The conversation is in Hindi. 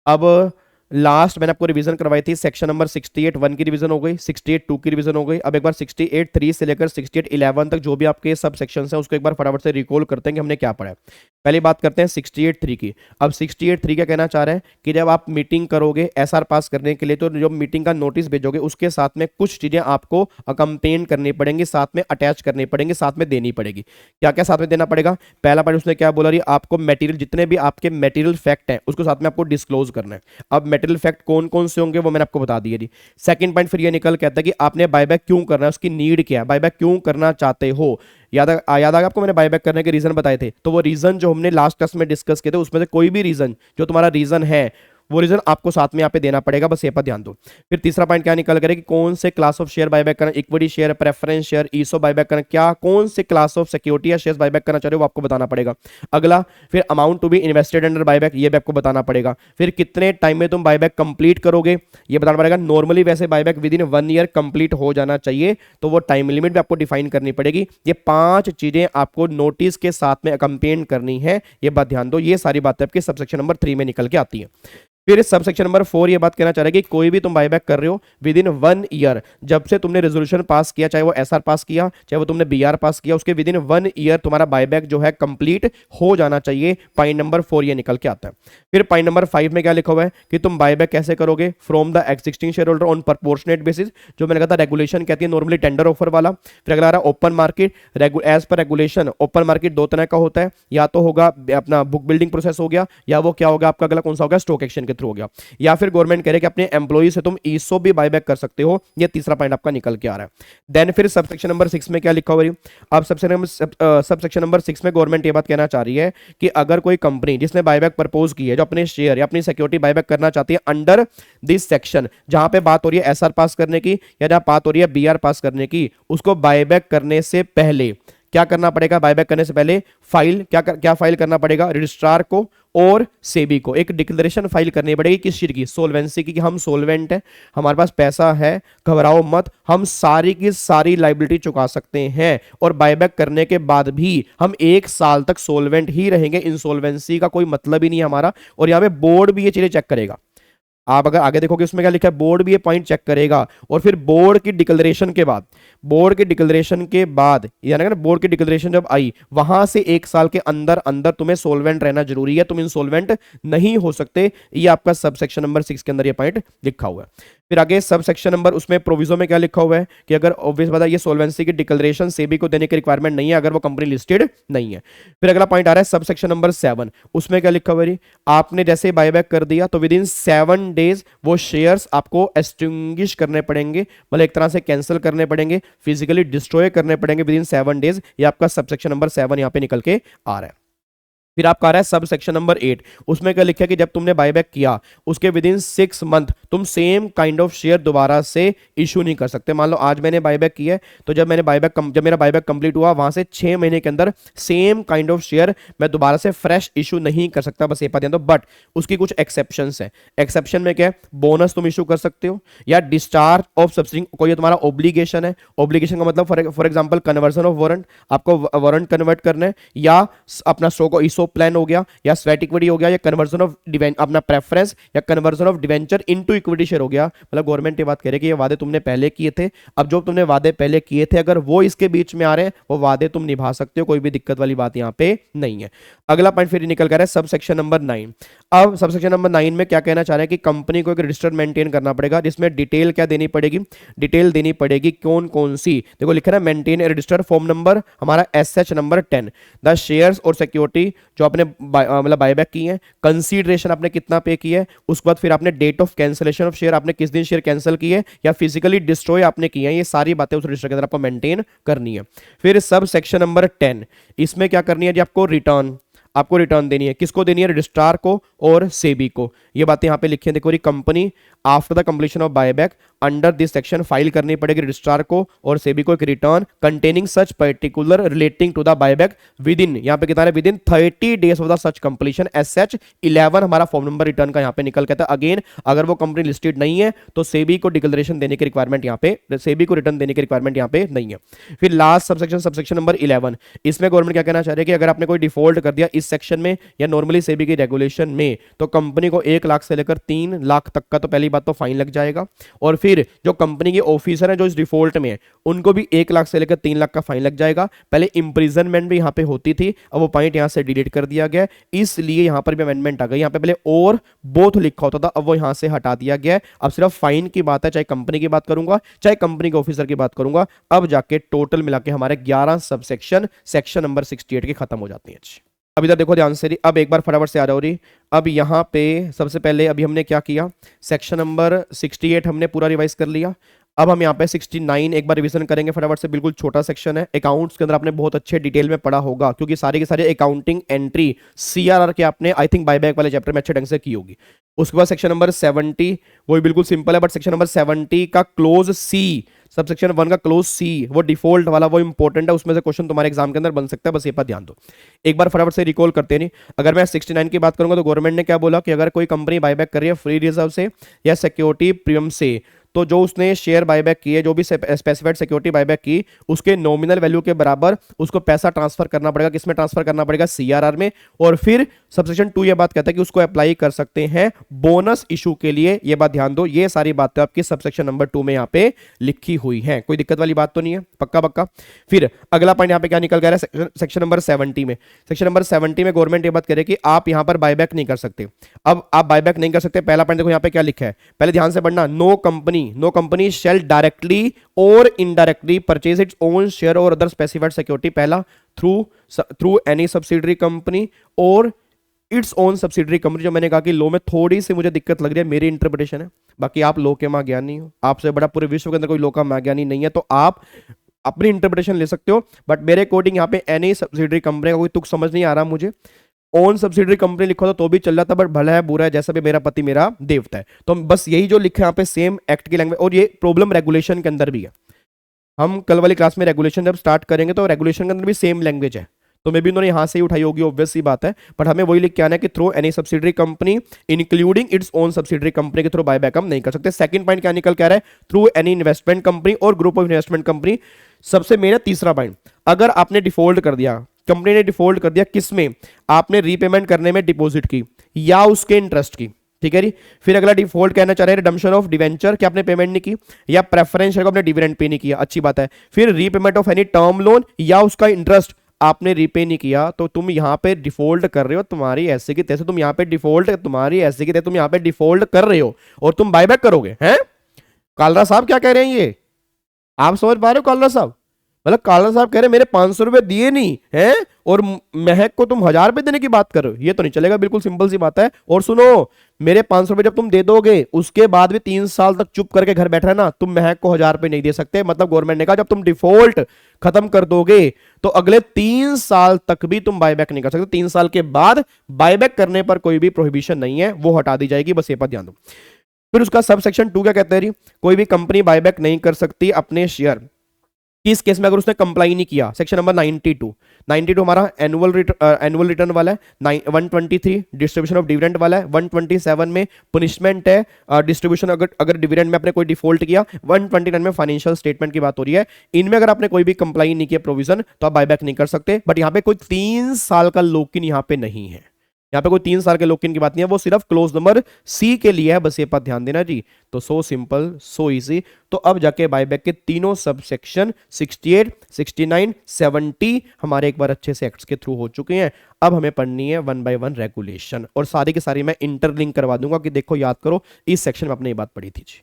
अब लास्ट मैंने आपको रिवीजन करवाई थी, सेक्शन नंबर 68(1) की रिवीजन हो गई, 68(2) की रिवीजन हो गई। अब एक बार 68(3) से लेकर 68(11) तक जो भी आपके सब सेक्शंस हैं उसको एक बार फटाफट से रिकॉल करते हैं कि हमने क्या पढ़ा है। पहली बात करते हैं 68(3) की। अब 68(3) क्या कहना चाह रहा है कि जब आप मीटिंग करोगे एसआर पास करने के लिए, तो जो मीटिंग का नोटिस भेजोगे उसके साथ में कुछ चीजें आपको अकम्पेन करनी पड़ेंगी, साथ में अटैच करनी पड़ेंगी, साथ में देनी पड़ेगी। क्या क्या साथ में देना पड़ेगा? पहला पॉइंट उसने क्या बोला, रही आपको मटेरियल, जितने भी आपके मटेरियल फैक्ट हैं उसको साथ में आपको डिस्क्लोज करना है। अब मटेरियल फैक्ट कौन कौन से होंगे वो मैंने आपको बता दिया जी। सेकंड पॉइंट फिर ये निकल कहता है कि आपने बायबैक क्यों करना है, उसकी नीड क्या है, बायबैक क्यों करना चाहते हो। याद आ गया आपको, मैंने बायबैक करने के रीजन बताए थे, तो वो रीजन जो हमने लास्ट क्लास में डिस्कस किए थे उसमें से कोई भी रीजन जो तुम्हारा रीजन है वो रीजन आपको साथ में यहाँ पे देना पड़ेगा, बस ये पर ध्यान दो। फिर तीसरा पॉइंट क्या निकल करे कि कौन से क्लास ऑफ शेयर बायबैक करना, equity share, preference share, ESO buyback करना, क्या कौन से क्लास ऑफ सिक्योरिटी या शेयर्स बायबैक करना चाह रहे हो वो आपको बताना पड़ेगा। अगला फिर amount to be invested under buyback, ये भी आपको बताना पड़ेगा। फिर कितने टाइम में तुम बायबैक कंप्लीट करोगे ये बताना पड़ेगा। नॉर्मली वैसे buyback with in 1 year complete हो जाना चाहिए, तो वो टाइम लिमिट भी आपको डिफाइन करनी पड़ेगी। ये 5 चीजें आपको नोटिस के साथ में अकम्पेन करनी है, ये बात ध्यान दो। ये सारी बातें आपके सबसेक्शन नंबर 3 में निकल के आती है। फिर सब सेक्शन नंबर 4 ये बात कहना चाह रहा है कि कोई भी तुम बायबैक कर रहे हो विद इन 1 ईयर, जब से तुमने रेजोल्यूशन पास किया, चाहे वो एसआर पास किया चाहे वो तुमने बीआर पास किया, उसके विद इन 1 ईयर तुम्हारा बायबैक जो है कंप्लीट हो जाना चाहिए। पॉइंट नंबर 4 ये निकल के आता है। फिर पॉइंट नंबर 5 में क्या लिखा हुआ है कि तुम बायबैक कैसे करोगे, from the existing share holder on proportionate basis, जो मैंने कहा था रेगुलेशन कहती है नॉर्मली टेंडर ऑफर वाला। फिर अगला रहा open market, as per regulation open market 2 तरह का होता है, या तो होगा अपना बुक बिल्डिंग प्रोसेस हो गया, या वो क्या होगा आपका अगला कौन सा होगा स्टॉक एक्सचेंज के थ्रू हो गया, या फिर गवर्नमेंट कह रहे कि अपने एम्प्लॉई से तुम ईसो भी बायबैक कर सकते हो। ये तीसरा पॉइंट आपका निकल के आ रहा है। देन फिर सबसेक्शन नंबर 6 में क्या लिखा हुआ है, अब सबसेक्शन नंबर 6 में गवर्नमेंट ये बात कहना चाह रही है कि अगर कोई कंपनी जिसने बायबैक प्रपोज की है, जो अपने शेयर या अपनी सिक्योरिटी बायबैक करना चाहती है अंडर दिस सेक्शन, जहां पे बात हो रही है एसआर पास करने की या जहां बात हो रही है बीआर पास करने की, उसको बायबैक करने से पहले क्या करना पड़ेगा, बायबैक करने से पहले फाइल क्या फाइल करना पड़ेगा, रजिस्ट्रार को और सेबी को एक डिक्लेरेशन फाइल करनी पड़ेगी। किस चीज की, सोलवेंसी की, कि हम सोलवेंट है, हमारे पास पैसा है, घबराओ मत, हम सारी की सारी लाइबिलिटी चुका सकते हैं, और बायबैक करने के बाद भी हम 1 साल तक सोलवेंट ही रहेंगे, इंसॉल्वेंसी का कोई मतलब ही नहीं है हमारा। और यहां पे बोर्ड भी ये चीजें चेक करेगा। आप अगर आगे देखोगे उसमें क्या लिखा है, बोर्ड भी ये पॉइंट चेक करेगा। और फिर बोर्ड की डिक्लेरेशन के बाद, यानी ना बोर्ड की डिक्लेरेशन जब आई, वहां से 1 साल के अंदर अंदर तुम्हें सोलवेंट रहना जरूरी है, तुम इंसॉल्वेंट नहीं हो सकते। ये आपका सब सेक्शन नंबर 6 के अंदर ये पॉइंट लिखा हुआ है। फिर आगे सब सेक्शन नंबर उसमें प्रोविजो में क्या लिखा हुआ है कि अगर ऑब्वियस बात है ये सोलवेंसी की डिक्लेरेशन सेबी को देने की रिक्वायरमेंट नहीं है अगर वो कंपनी लिस्टेड नहीं है। फिर अगला पॉइंट आ रहा है सब सेक्शन नंबर 7, उसमें क्या लिखा हुआ है, आपने जैसे बायबैक कर दिया तो विद इन 7 डेज वो शेयर्स आपको एक्सटिंग्विश करने पड़ेंगे, मतलब एक तरह से कैंसिल करने पड़ेंगे, फिजिकली डिस्ट्रॉय करने पड़ेंगे विद इन 7 डेज। ये आपका सब सेक्शन नंबर 7 यहां पे निकल के आ रहा है। फिर आपका आ रहा है सब सेक्शन नंबर 8, उसमें क्या लिखा है कि जब तुमने बायबैक किया उसके विद इन 6 मंथ तुम सेम काइंड ऑफ शेयर दोबारा से इशू नहीं कर सकते। मान लो आज मैंने बायबैक किया है, तो जब मेरा बायबैक कंप्लीट हुआ वहां से 6 महीने के अंदर सेम काइंड ऑफ शेयर मैं दोबारा से फ्रेश इशू नहीं कर सकता, बस ये पता दो। बट उसकी कुछ एक्सेप्शंस है। एक्सेप्शन में क्या है, बोनस तुम इशू कर सकते हो, या डिस्चार्ज ऑफ सब्सिडी, कोई तुम्हारा ऑब्लिगेशन है, ऑब्लिगेशन का मतलब for example conversion of warrant, आपको वारंट कन्वर्ट करना है, या अपना स्टॉक ईसो प्लान हो गया, या स्वेट इक्विटी हो गया, या कन्वर्जन ऑफ अपना प्रेफरेंस या conversion of debenture into equity share हो गया। मतलब गवर्नमेंट ये बात कह रही है कि ये वादे तुमने पहले किए थे, अब जो तुमने वादे पहले किए थे अगर वो इसके बीच में आ रहे हैं वो वादे तुम निभा सकते हो, कोई भी दिक्कत वाली बात यहां पे नहीं है। अगला पॉइंट फिर निकल कर है सब सेक्शन नंबर 9। अब सब सेक्शन नंबर 9 में क्या कहना चाह रहे हैं कि कंपनी को एक रजिस्टर मेंटेन करना पड़ेगा, जिसमें डिटेल क्या देनी पड़ेगी, डिटेल देनी पड़ेगी कौन कौन सी, देखो लिखा है मेंटेन रजिस्टर फॉर्म नंबर हमारा एसएच नंबर 10, द शेयर्स और सिक्योरिटी जो आपने मतलब बायबैक की है, कंसीडरेशन आपने कितना पे किया है, उसके बाद फिर आपने date of cancellation of share, आपने किस दिन शेयर कैंसिल किए या फिजिकली डिस्ट्रॉय आपने किया है, ये सारी बातें उस रजिस्टर के अंदर आपको मेंटेन करनी है। फिर सब सेक्शन नंबर 10, इसमें क्या करनी है जी, आपको रिटर्न देनी है, किसको देनी है, रजिस्ट्रार को और सेबी को। ये बातें यहां पे लिखी हैं, देखो company after the completion of buyback under this section file करनी पड़ेगी रजिस्ट्रार को और सेबी को एक return containing such particular relating to the buyback within, यहाँ पे कितना है, within 30 days of the such completion. SH 11 हमारा फॉर्म नंबर रिटर्न का यहाँ पे निकल के आता है। अगेन अगर वो कंपनी लिस्टेड नहीं है तो सेबी को डिक्लेरेशन देने की रिक्वायरमेंट यहाँ पे, सेबी को रिटर्न देने की रिक्वायरमेंट यहाँ पे नहीं है। फिर लास्ट सबसेक्शन नंबर 11, इसमें गवर्नमेंट क्या कहना चाह रही है कि अगर आपने कोई डिफॉल्ट कर दिया इस सेक्शन में या नॉर्मली सेबी की रेगुलेशन में तो कंपनी को 1 लाख से लेकर 3 लाख तक का तो पहली बात तो फाइन लग जाएगा, और फिर जो कंपनी के ऑफिसर हैं जो इस डिफॉल्ट में है उनको भी 1 लाख से लेकर 3 लाख का फाइन लग जाएगा। पहले इंप्रिजनमेंट भी यहाँ पे होती थी, अब वो पॉइंट यहाँ से डिलीट कर दिया गया, इसलिए यहाँ पर भी अमेंडमेंट आ गई। यहाँ पे पहले और बोथ लिखा होता था, अब वो यहाँ से हटा दिया गया है। अब सिर्फ फाइन की बात है, चाहे कंपनी की बात करूंगा चाहे कंपनी के ऑफिसर की बात करूंगा। अब जाके टोटल मिला के हमारे 11 सबसेक्शन सेक्शन नंबर 68 की खत्म हो जाती है। अब इधर देखो ध्यान से, अब एक बार फटाफट से आ जाओ रही। अब यहाँ पे सबसे पहले अभी हमने क्या किया, सेक्शन नंबर 68 हमने पूरा रिवाइज कर लिया। अब हम यहाँ पे 69 एक बार रिवीजन करेंगे फटाफट से, बिल्कुल छोटा सेक्शन है। अकाउंट्स के अंदर आपने बहुत अच्छे डिटेल में पढ़ा होगा क्योंकि सारे के सारे अकाउंटिंग एंट्री CRR के आपने आई थिंक बायबैक वाले चैप्टर में अच्छे ढंग से की होगी। उसके बाद सेक्शन नंबर 70 वो बिल्कुल सिंपल है, बट सेक्शन नंबर 70 का क्लोज C, सबसेक्शन 1 का क्लोज C वो डिफॉल्ट वाला वो इंपॉर्टेंट है, उसमें से क्वेश्चन तुम्हारे एग्जाम के अंदर बन सकता है, बस ये पर ध्यान दो। एक बार फटाफट से रिकॉल करते नहीं। अगर मैं 69 की बात करूंगा तो गवर्नमेंट ने क्या बोला कि अगर कोई कंपनी बायबैक कर रही है फ्री रिजर्व से या सिक्योरिटी प्रीमियम से, तो जो उसने शेयर बायबैक की है, जो भी स्पेसिफाइड सिक्योरिटी बायबैक की, उसके नॉमिनल वैल्यू के बराबर उसको पैसा ट्रांसफर करना पड़ेगा। किसमें ट्रांसफर करना पड़ेगा? CRR में। और फिर सबसेक्शन 2 ये बात कहता है कि उसको अप्लाई कर सकते हैं बोनस इशू के लिए। ये बात ध्यान दो, ये सारी बातें आपकी सबसेक्शन नंबर 2 में यहाँ पे लिखी हुई है, कोई दिक्कत वाली बात तो नहीं है, पक्का पक्का। फिर अगला पॉइंट यहाँ पे क्या निकल गया है सेक्शन नंबर 70 में। सेक्शन नंबर 70 में गवर्नमेंट ये बात करे कि आप यहाँ पर बायबैक नहीं कर सकते। अब आप बायबैक नहीं कर सकते, पहला पॉइंट देखो यहाँ पे क्या लिखा है, पहले ध्यान से पढ़ना। No company shall directly or indirectly purchase its own share or other specified security, पहला through any subsidiary company or its own subsidiary company। जो मैंने कहा कि लो में थोड़ी सी मुझे दिक्कत लग रही है, मेरी इंटरप्रिटेशन है, बाकी आप लो के महाज्ञानी हो, आपसे बड़ा पूरे विश्व के अंदर कोई लो का महाज्ञानी नहीं है, तो आप अपनी इंटरप्रिटेशन ले सकते हो। बट मेरे अकॉर्डिंग यहाँ पे एनी सब्सिडरी कंपनी का कोई तुक समझ नहीं आ रहा मुझे। ओन सब्सिडरी कंपनी लिखो था तो भी चल जाता, बट भला है बुरा है, जैसा भी मेरा पति मेरा देवता है। तो बस यही जो लिखा है यहाँ पे सेम एक्ट की लैंग्वेज, और ये प्रॉब्लम रेगुलेशन के अंदर भी है। हम कल वाली क्लास में रेगुलेशन जब स्टार्ट करेंगे तो रेगुलेशन के अंदर भी सेम लैंग्वेज है, तो मे भी उन्होंने यहाँ से ही उठाई होगी, ऑब्वियस सी बात है। बट हमें वही लिख के आना है कि through any subsidiary company including its own subsidiary company के थ्रू बायबैक हम नहीं कर सकते। सेकंड पॉइंट क्या निकल के आ रहा है? थ्रू एनी इन्वेस्टमेंट कंपनी और ग्रुप ऑफ इन्वेस्टमेंट कंपनी। सबसे मेरा तीसरा पॉइंट, अगर आपने डिफॉल्ट कर दिया, कंपनी ने डिफॉल्ट कर दिया, किसमें? आपने रीपेमेंट करने में डिपॉजिट की या उसके इंटरेस्ट की, ठीक है जी। फिर अगला डिफॉल्ट कहना चाह रहे हैं रिडम्पशन ऑफ डिवेंचर, कि आपने पेमेंट नहीं की, या प्रेफरेंस शेयर को आपने डिविडेंड पे नहीं किया, अच्छी बात है। फिर repayment of any term loan या उसका इंटरेस्ट आपने रीपे नहीं किया, तो तुम यहां पे डिफॉल्ट कर रहे हो, तुम्हारी ऐसे की तैसे तुम यहां पे डिफॉल्ट, तुम्हारी ऐसे की तैसे तुम यहां पे डिफॉल्ट कर रहे हो और तुम बायबैक करोगे। हैं कालरा साहब क्या कह रहे हैं ये? आप समझ पा रहे हो कालरा साहब? मतलब कालरा साहब कह रहे मेरे 500 रुपए दिए नहीं हैं और महक को तुम 1000 रुपए देने की बात कर रहे हो, ये तो नहीं चलेगा, बिल्कुल सिंपल सी बात है। और सुनो, मेरे 500 रुपए जब तुम दे दोगे उसके बाद भी 3 साल तक चुप करके घर बैठा है ना, तुम महक को 1000 रुपए नहीं दे सकते। मतलब गवर्नमेंट ने कहा जब तुम डिफॉल्ट खत्म कर दोगे तो अगले 3 साल तक भी तुम बायबैक नहीं कर सकते। 3 साल के बाद बायबैक करने पर कोई भी प्रोहिबिशन नहीं है, वो हटा दी जाएगी, बस ये पर ध्यान दो। फिर उसका सब सेक्शन 2 क्या कहते हैं? कोई भी कंपनी बायबैक नहीं कर सकती अपने शेयर किस केस में? अगर उसने कंप्लाई नहीं किया। सेक्शन नंबर 92 हमारा एनुअल रिटर्न वाला है। 123 डिस्ट्रीब्यूशन ऑफ डिविडेंड वाला है। 127 में पनिशमेंट है डिस्ट्रीब्यूशन अगर डिविडेंड में आपने कोई डिफॉल्ट किया। 129 में फाइनेंशियल स्टेटमेंट की बात हो रही है। इनमें अगर आपने कोई भी कंप्लाई नहीं किया प्रोविजन तो आप बायबैक नहीं कर सकते। बट यहाँ पे कोई 3 साल का लॉक इन यहाँ पे नहीं है, यहाँ पे कोई 3 साल के लॉक इन की बात नहीं है, वो सिर्फ क्लोज नंबर C के लिए है, बस ये पर ध्यान देना जी। तो सो सिंपल सो इजी। तो अब जाके बायबैक के तीनों सब सेक्शन 68, 69, 70 हमारे एक बार अच्छे से एक्ट्स के थ्रू हो चुके हैं। अब हमें पढ़नी है 1 बाय 1 रेगुलेशन, और सारी की सारी मैं इंटरलिंक करवा दूंगा कि देखो याद करो इस सेक्शन में आपने ये बात पढ़ी थी जी।